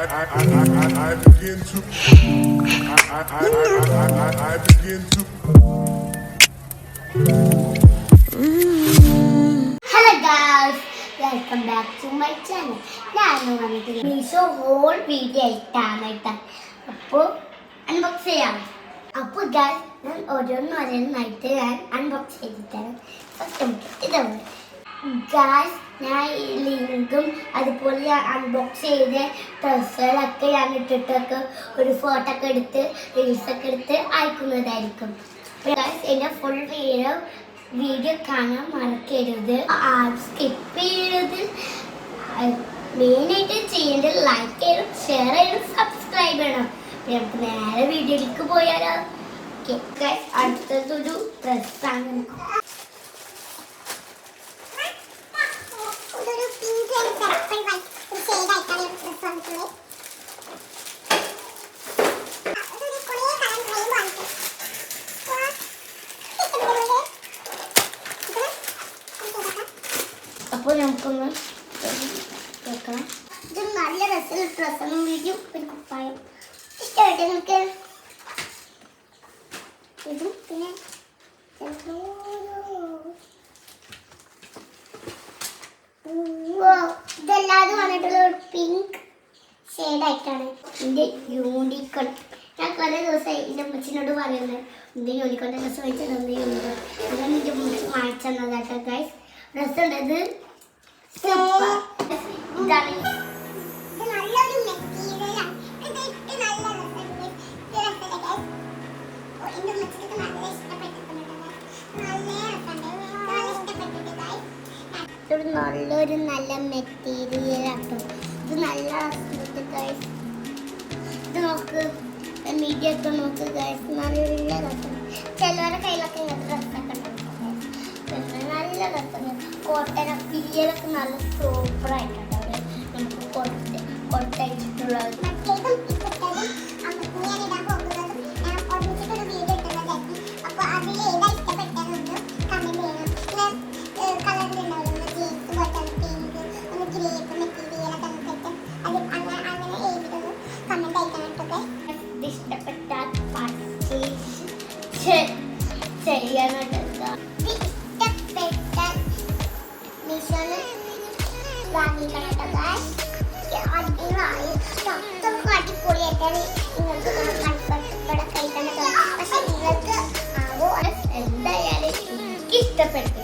Hello guys, welcome back to my channel. ഞാൻ വന്നിട്ട് Meesho whole video ആയിട്ടാണ് കേട്ടോ. അപ്പോൾ അൺബോക്സ് ചെയ്യാം. അപ്പോൾ ഗൈസ് ഞാൻ ഓരോന്നായിട്ട് ഞാൻ അൺബോക്സ് ചെയ്തിട്ടാണ്. ഇതാണ് ഗൈസ്, ഞാൻ ഈ ലിങ്കും അതുപോലെ അൺബോക്സ് ചെയ്ത ഡ്രസ്സുകളൊക്കെ ഞാൻ ഇട്ടിട്ടൊക്കെ ഒരു ഫോട്ടോ ഒക്കെ എടുത്ത് റീൽസൊക്കെ എടുത്ത് അയക്കുന്നതായിരിക്കും. ഗൈസ് എൻ്റെ ഫുൾ വീഡിയോ കാണാൻ മറക്കരുത്, സ്കിപ്പ് ചെയ്യരുത്. മെയിനായിട്ട് ചെയ്യേണ്ടത് ലൈക്ക് ചെയ്യണം, ഷെയർ ചെയ്യണം, സബ്സ്ക്രൈബ് ചെയ്യണം. നമുക്ക് നേരെ വീഡിയോയിലേക്ക് പോയാലോ. ഓക്കെ, അടുത്തതൊരു ഡ്രസ്സാണ്. അപ്പോൾ നമുക്കൊന്ന് കേൾക്കണം. ഇത് നല്ല രസമുള്ള ഡ്രസ്സാണ്. വീഡിയോ ഒരു കുപ്പായം ഇഷ്ടമായിട്ട് നമുക്ക് ഇതും പിന്നെ ഇതെല്ലാതും വന്നിട്ടുള്ള ഒരു പിങ്ക് ഷെയ്ഡായിട്ടാണ്. ഇതിൻ്റെ യൂണിക്കോൺ ഞാൻ കുറേ ദിവസമായി എൻ്റെ അമ്മച്ചിനോട് പറയുന്നത് ഇത് യൂണിക്കോണിൻ്റെ ഡ്രസ്സ് വാങ്ങിച്ചത് യൂണിക്കോൺ അങ്ങനെ എൻ്റെ അമ്മച്ചി വാങ്ങിച്ചു തന്നതാട്ടോ ഗൈസ്. ഡ്രസ്സ് ഉണ്ടത് ഇതാണ്. നല്ലൊരു നല്ല മെറ്റീരിയൽ ആട്ടോ. ഇത് നല്ല രസമുണ്ട് ഗൈസ്. ഇത് നോക്ക്, മീഡിയ ഒക്കെ നോക്ക് ഗൈസ്, നല്ല രസമുണ്ട്. ചിലവരുടെ കയ്യിലൊക്കെ ഇങ്ങനത്തെ ഡ്രസ്സൊക്കെ ഉണ്ടാവും. പിന്നെ നല്ല രസമുണ്ട്. കോട്ടൺ പിരിയലൊക്കെ നല്ല സൂപ്പറായിട്ടുണ്ട് അവർ നമുക്ക് കൊടുത്തയച്ചിട്ടുള്ളത്. ഇഷ്ടപ്പെട്ടാൽ പർച്ചേസ് ചെയ്യാനായിട്ട് എന്തായാലും എനിക്ക് ഇഷ്ടപ്പെട്ടു.